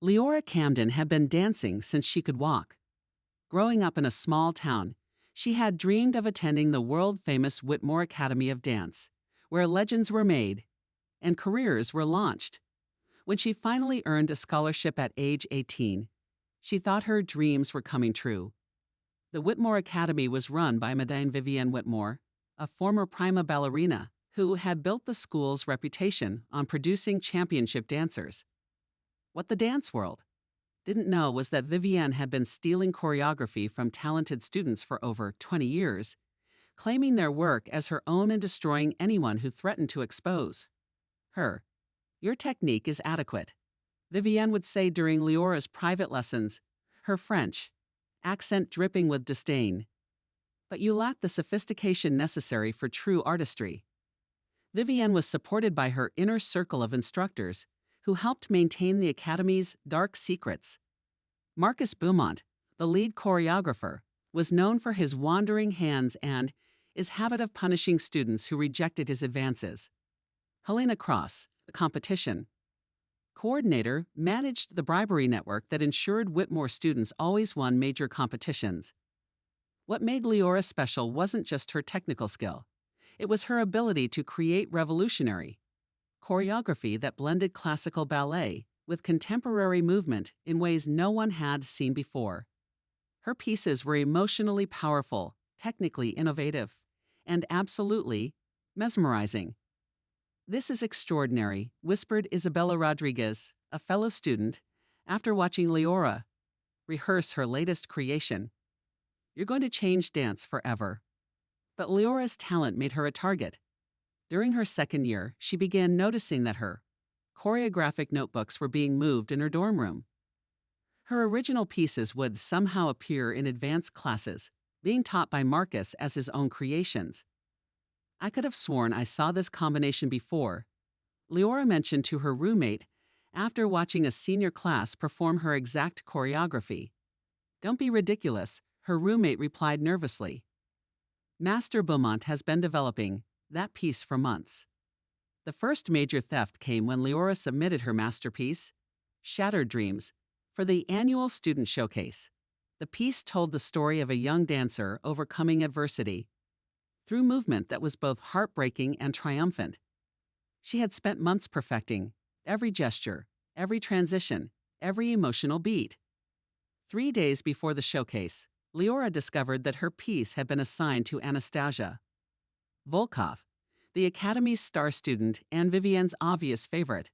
Leora Camden had been dancing since she could walk. Growing up in a small town, she had dreamed of attending the world-famous Whitmore Academy of Dance, where legends were made and careers were launched. When she finally earned a scholarship at age 18, she thought her dreams were coming true. The Whitmore Academy was run by Madame Vivienne Whitmore, a former prima ballerina who had built the school's reputation on producing championship dancers. What the dance world didn't know was that Vivienne had been stealing choreography from talented students for over 20 years, claiming their work as her own and destroying anyone who threatened to expose her. "Your technique is adequate," Vivienne would say during Leora's private lessons, her French accent dripping with disdain. "But you lack the sophistication necessary for true artistry." Vivienne was supported by her inner circle of instructors who helped maintain the Academy's dark secrets. Marcus Beaumont, the lead choreographer, was known for his wandering hands and his habit of punishing students who rejected his advances. Helena Cross, the competition coordinator, managed the bribery network that ensured Whitmore students always won major competitions. What made Leora special wasn't just her technical skill. It was her ability to create revolutionary choreography that blended classical ballet with contemporary movement in ways no one had seen before. Her pieces were emotionally powerful, technically innovative, and absolutely mesmerizing. "This is extraordinary," whispered Isabella Rodriguez, a fellow student, after watching Leora rehearse her latest creation. "You're going to change dance forever." But Leora's talent made her a target. During her second year, she began noticing that her choreographic notebooks were being moved in her dorm room. Her original pieces would somehow appear in advanced classes, being taught by Marcus as his own creations. "I could have sworn I saw this combination before," Leora mentioned to her roommate after watching a senior class perform her exact choreography. "Don't be ridiculous," her roommate replied nervously. Master Beaumont has been developing that piece for months. The first major theft came when Leora submitted her masterpiece, Shattered Dreams, for the annual student showcase. The piece told the story of a young dancer overcoming adversity through movement that was both heartbreaking and triumphant. She had spent months perfecting every gesture, every transition, every emotional beat. 3 days before the showcase, Leora discovered that her piece had been assigned to Anastasia Volkov, the Academy's star student and Vivienne's obvious favorite.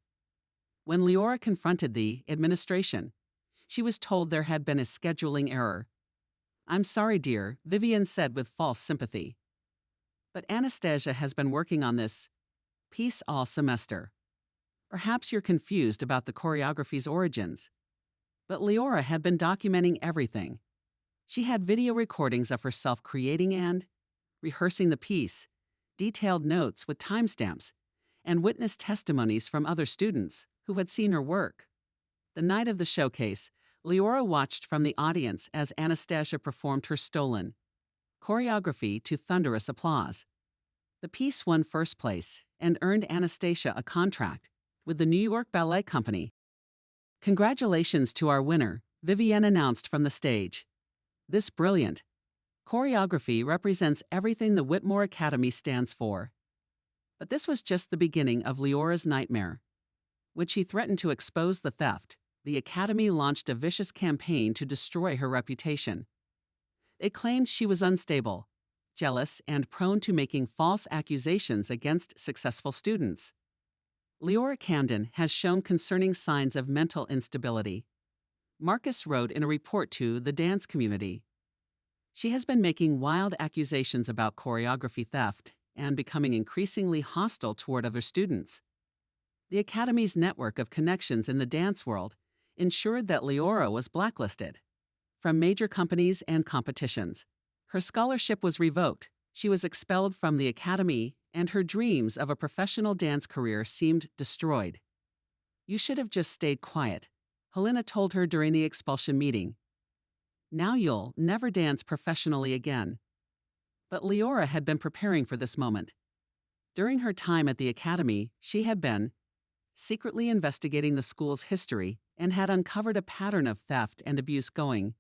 When Leora confronted the administration, she was told there had been a scheduling error. "I'm sorry, dear," Vivienne said with false sympathy. "But Anastasia has been working on this piece all semester. Perhaps you're confused about the choreography's origins." But Leora had been documenting everything. She had video recordings of herself creating and rehearsing the piece, detailed notes with timestamps, and witness testimonies from other students who had seen her work. The night of the showcase, Leora watched from the audience as Anastasia performed her stolen choreography to thunderous applause. The piece won first place and earned Anastasia a contract with the New York Ballet Company. "Congratulations to our winner," Vivienne announced from the stage. "This brilliant choreography represents everything the Whitmore Academy stands for." But this was just the beginning of Leora's nightmare. When she threatened to expose the theft, the Academy launched a vicious campaign to destroy her reputation. They claimed she was unstable, jealous, and prone to making false accusations against successful students. Leora Camden has shown concerning signs of mental instability, Marcus wrote in a report to the dance community. She has been making wild accusations about choreography theft and becoming increasingly hostile toward other students. The Academy's network of connections in the dance world ensured that Leora was blacklisted from major companies and competitions. Her scholarship was revoked, she was expelled from the Academy, and her dreams of a professional dance career seemed destroyed. "You should have just stayed quiet," Helena told her during the expulsion meeting. "Now you'll never dance professionally again." But Leora had been preparing for this moment. During her time at the Academy, she had been secretly investigating the school's history and had uncovered a pattern of theft and abuse going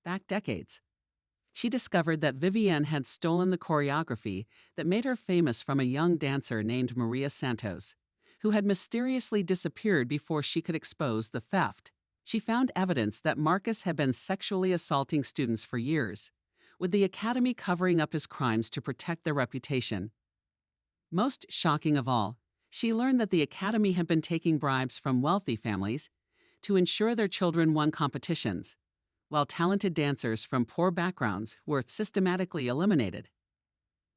back decades. She discovered that Vivienne had stolen the choreography that made her famous from a young dancer named Maria Santos, who had mysteriously disappeared before she could expose the theft. She found evidence that Marcus had been sexually assaulting students for years, with the academy covering up his crimes to protect their reputation. Most shocking of all, she learned that the academy had been taking bribes from wealthy families to ensure their children won competitions, while talented dancers from poor backgrounds were systematically eliminated.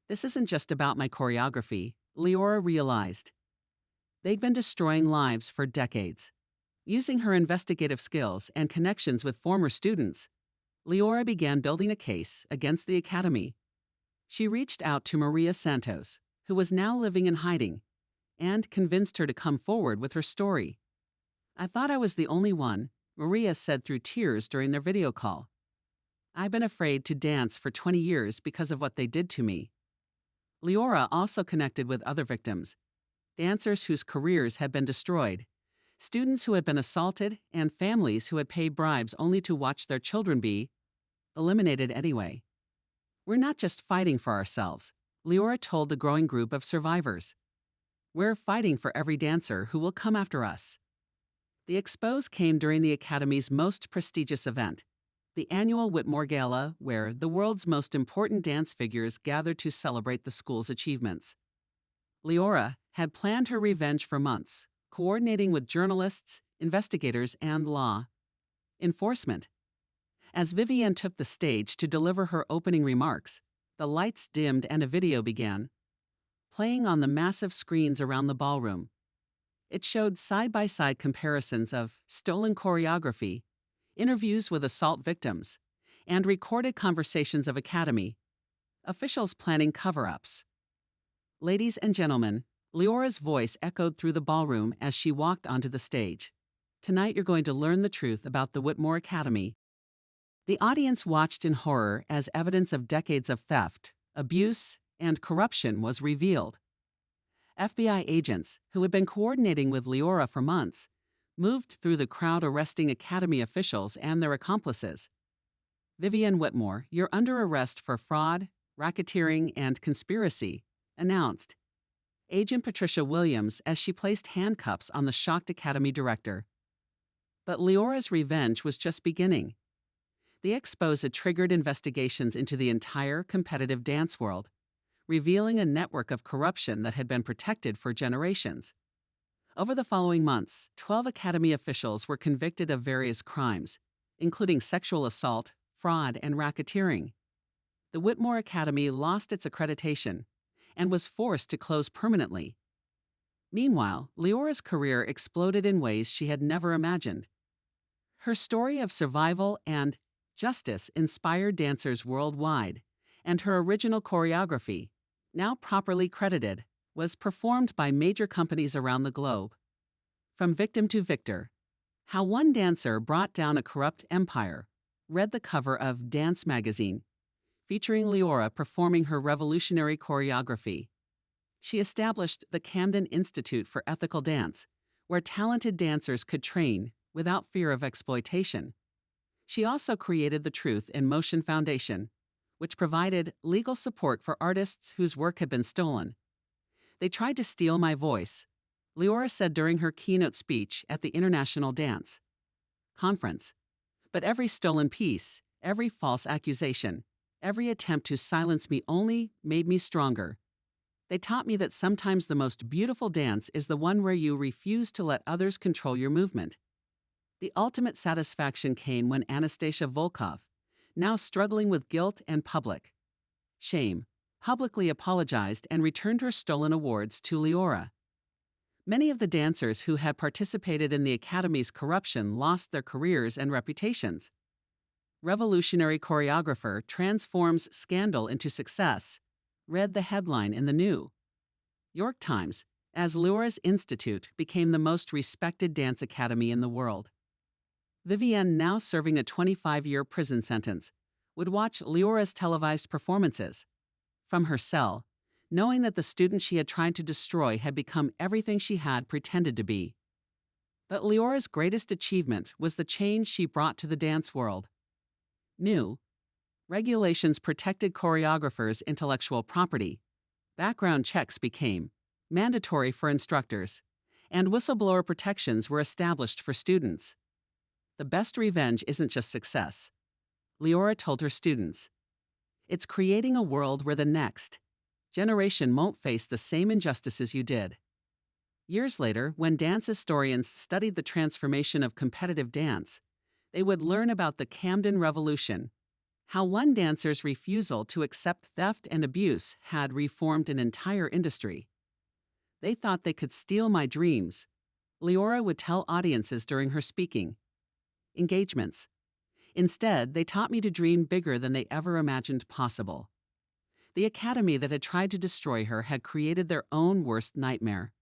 This isn't just about my choreography, Leora realized. They'd been destroying lives for decades. Using her investigative skills and connections with former students, Leora began building a case against the academy. She reached out to Maria Santos, who was now living in hiding, and convinced her to come forward with her story. "I thought I was the only one," Maria said through tears during their video call. "I've been afraid to dance for 20 years because of what they did to me." Leora also connected with other victims, dancers whose careers had been destroyed, students who had been assaulted, and families who had paid bribes only to watch their children be eliminated anyway. "We're not just fighting for ourselves," Leora told the growing group of survivors. "We're fighting for every dancer who will come after us." The expose came during the Academy's most prestigious event, the annual Whitmore Gala, where the world's most important dance figures gathered to celebrate the school's achievements. Leora had planned her revenge for months, coordinating with journalists, investigators, and law enforcement. As Vivienne took the stage to deliver her opening remarks, the lights dimmed and a video began, playing on the massive screens around the ballroom. It showed side-by-side comparisons of stolen choreography, interviews with assault victims, and recorded conversations of Academy officials planning cover-ups. "Ladies and gentlemen," Leora's voice echoed through the ballroom as she walked onto the stage. "Tonight you're going to learn the truth about the Whitmore Academy." The audience watched in horror as evidence of decades of theft, abuse, and corruption was revealed. FBI agents, who had been coordinating with Leora for months, moved through the crowd arresting Academy officials and their accomplices. "Vivienne Whitmore, you're under arrest for fraud, racketeering, and conspiracy," announced Agent Patricia Williams as she placed handcuffs on the shocked Academy director. But Leora's revenge was just beginning. The expose had triggered investigations into the entire competitive dance world, revealing a network of corruption that had been protected for generations. Over the following months, 12 Academy officials were convicted of various crimes, including sexual assault, fraud, and racketeering. The Whitmore Academy lost its accreditation and was forced to close permanently. Meanwhile, Leora's career exploded in ways she had never imagined. Her story of survival and justice inspired dancers worldwide, and her original choreography, now properly credited, was performed by major companies around the globe. From Victim to Victor: How One Dancer Brought Down a Corrupt Empire, read the cover of Dance magazine, featuring Leora performing her revolutionary choreography. She established the Camden Institute for Ethical Dance, where talented dancers could train without fear of exploitation. She also created the Truth in Motion Foundation, which provided legal support for artists whose work had been stolen. "They tried to steal my voice," Leora said during her keynote speech at the International Dance Conference. "But every stolen piece, every false accusation, every attempt to silence me only made me stronger. They taught me that sometimes the most beautiful dance is the one where you refuse to let others control your movement." The ultimate satisfaction came when Anastasia Volkov, now struggling with guilt and public shame, publicly apologized and returned her stolen awards to Leora. Many of the dancers who had participated in the Academy's corruption lost their careers and reputations. "Revolutionary choreographer transforms scandal into success," read the headline in the New York Times, as Leora's institute became the most respected dance academy in the world. Vivienne, now serving a 25-year prison sentence, would watch Leora's televised performances from her cell, knowing that the student she had tried to destroy had become everything she had pretended to be. But Leora's greatest achievement was the change she brought to the dance world. New regulations protected choreographers' intellectual property, background checks became mandatory for instructors, and whistleblower protections were established for students. The best revenge isn't just success, Leora told her students. It's creating a world where the next generation won't face the same injustices you did. Years later, when dance historians studied the transformation of competitive dance, they would learn about the Camden Revolution, how one dancer's refusal to accept theft and abuse had reformed an entire industry. They thought they could steal my dreams, Leora would tell audiences during her speaking engagements. Instead, they taught me to dream bigger than they ever imagined possible. The academy that had tried to destroy her had created their own worst nightmare.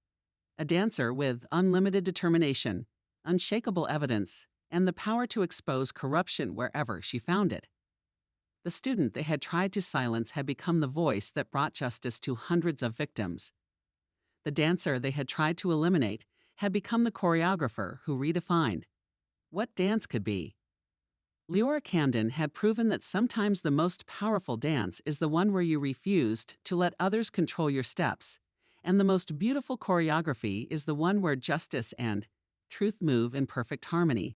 A dancer with unlimited determination, unshakable evidence, and the power to expose corruption wherever she found it. The student they had tried to silence had become the voice that brought justice to hundreds of victims. The dancer they had tried to eliminate had become the choreographer who redefined what dance could be. Leora Camden had proven that sometimes the most powerful dance is the one where you refused to let others control your steps, and the most beautiful choreography is the one where justice and truth move in perfect harmony.